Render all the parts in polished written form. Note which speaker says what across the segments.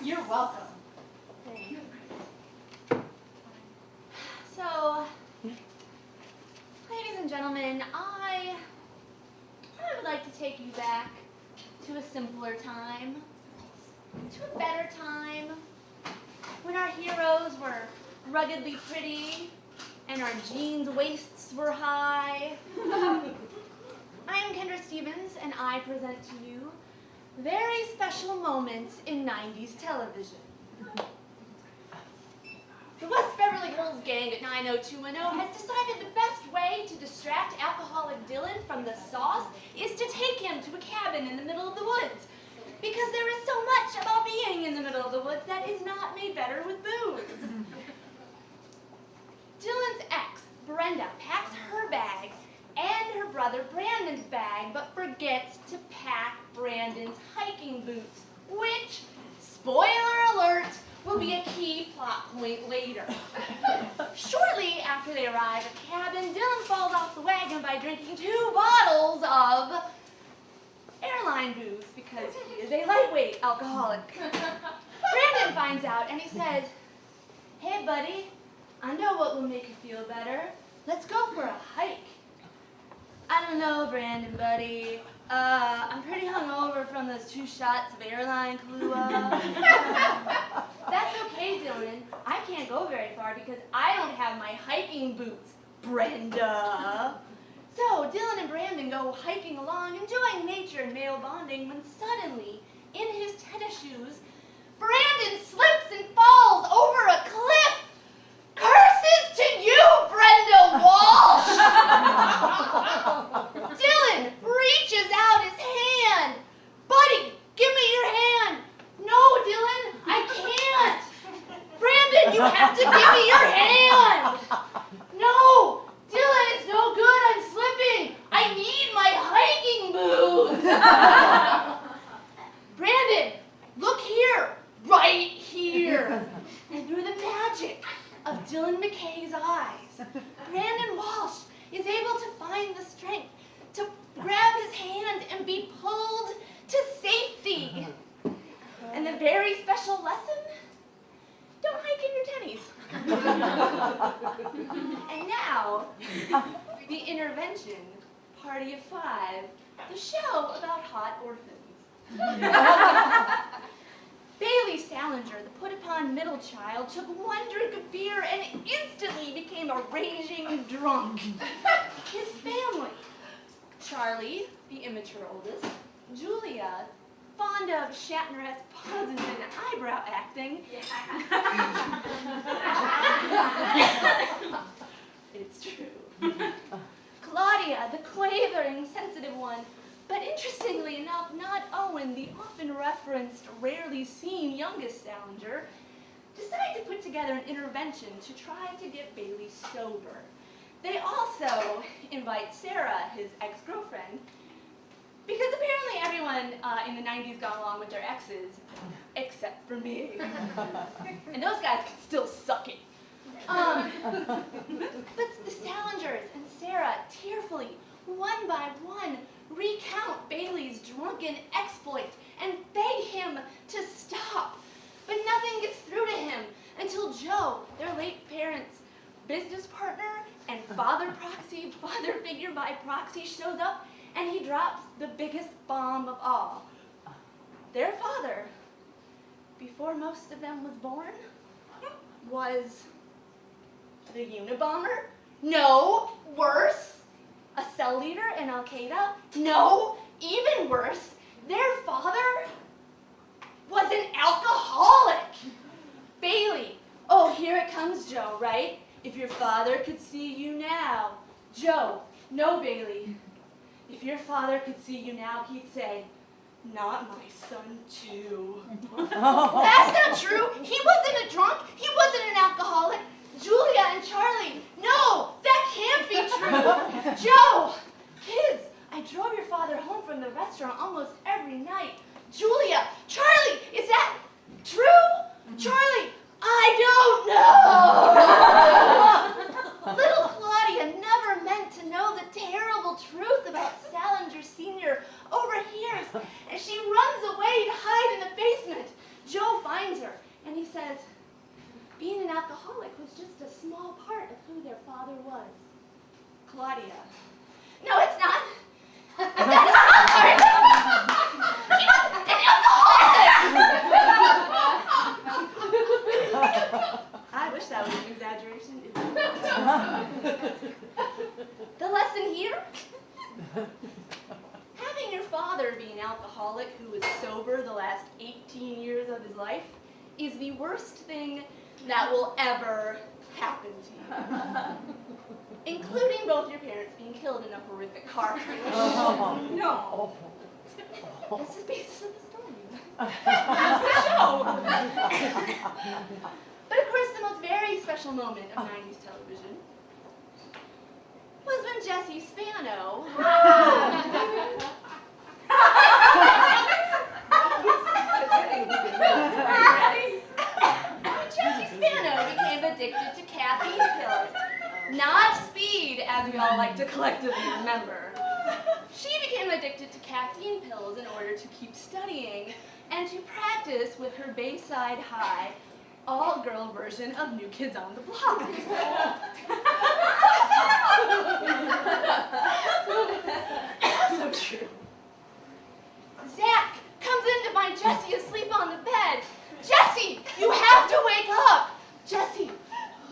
Speaker 1: You're welcome.
Speaker 2: Thanks. So, ladies and gentlemen, I would like to take you back to a simpler time, to a better time, when our heroes were ruggedly pretty and our jeans waists were high. I am Kendra Stevens, and I present to you very special moments in 90s television. The West Beverly Hills gang at 90210 has decided the best way to distract alcoholic Dylan from the sauce is to take him to a cabin in the middle of the woods. Because there is so much about being in the middle of the woods that is not made better with booze. Dylan's ex, Brenda, packs her bags and her brother Brandon's bag, but forgets to pack Brandon's hiking boots, which, spoiler alert, will be a key plot point later. Shortly after they arrive at the cabin, Dylan falls off the wagon by drinking 2 bottles of airline booze because he is a lightweight alcoholic. Brandon finds out and he says, "Hey buddy, I know what will make you feel better. Let's go for a hike." "I don't know, Brandon, buddy. I'm pretty hungover from those 2 shots of airline Kahlua." "That's okay, Dylan. I can't go very far because I don't have my hiking boots, Brenda." So Dylan and Brandon go hiking along, enjoying nature and male bonding, when suddenly, in his tennis shoes, Brandon slips and falls over a cliff. Curses to you, Brenda Walsh! Dylan reaches out his hand. "Buddy, give me your hand." "No, Dylan, I can't." "Brandon, you have to give me your hand." "No, Dylan, it's no good, I'm slipping. I need my hiking boots." "Brandon, look here, right here." And through the magic of Dylan McKay's eyes, Brandon Walsh is able to find the strength to grab his hand and be pulled to safety. And the very special lesson: don't hike in your tennies. And now, the intervention, Party of 5, the show about hot orphans. Bailey Salinger, the put-upon middle child, took 1 drink of beer and instantly became a raging drunk. His family: Charlie, the immature oldest; Julia, fond of Shatner-esque pauses and eyebrow acting. It's true. Claudia, the quavering, sensitive one. But interestingly enough, not Owen, the often referenced, rarely seen youngest Salinger, decide to put together an intervention to try to get Bailey sober. They also invite Sarah, his ex-girlfriend, because apparently everyone in the 90s got along with their exes, except for me. And those guys can still suck it. But the Salingers and Sarah tearfully, one by one, recount Bailey's drunken exploit and beg him to stop. But nothing gets through to him until Joe, their late parents' business partner and father figure by proxy, shows up, and he drops the biggest bomb of all. Their father, before most of them was born, was the Unabomber? No, worse. A cell leader in Al-Qaeda? No, even worse. Their father was an alcoholic. Bailey, oh, here it comes, Joe, right? If your father could see you now. Joe, no, Bailey. If your father could see you now, he'd say, "Not my son, too." That's not true. He wasn't a drunk. He wasn't an alcoholic. Julia and Charlie, no, that can't be true. Joe, kids, I drove your father home from the restaurant almost every night. Julia, Charlie, is that true? Charlie, I don't know. Little Claudia never meant to know the terrible truth about Salinger Sr. overhears, and she runs away to hide in the basement. Joe finds her, and he says, being an alcoholic was just a small part of who their father was. Claudia. No, it's not. It's not a small part. He was an alcoholic. I wish that was an exaggeration. The lesson here? Having your father be an alcoholic who was sober the last 18 years of his life is the worst thing that will ever happen to you. Including both your parents being killed in a horrific car crash. No. That's the basis of the story. That's the show. But of course, the most very special moment of 90s television was when Jesse Spano became addicted to caffeine pills. Not speed, as we all like to collectively remember. She became addicted to caffeine pills in order to keep studying and to practice with her Bayside High all-girl version of New Kids on the Block. So true. Zach comes in to find Jesse asleep on the bed. Jesse, you have to wake up. Jesse,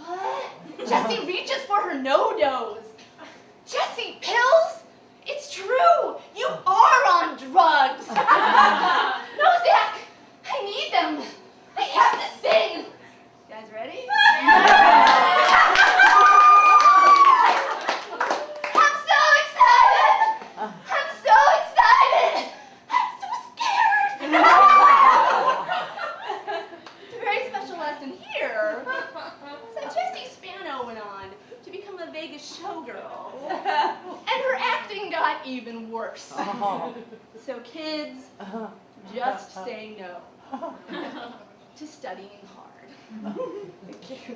Speaker 2: what? Jesse reaches for her no-dos. Jesse, pills? It's true. You are on drugs. No, Zach, I need them. I have to sing. You guys ready? I'm so excited. I'm so excited. I'm so scared. The very special lesson here is that Jessie Spano went on to become a Vegas showgirl. And her acting got even worse. So kids, just say no to studying hard. Thank you.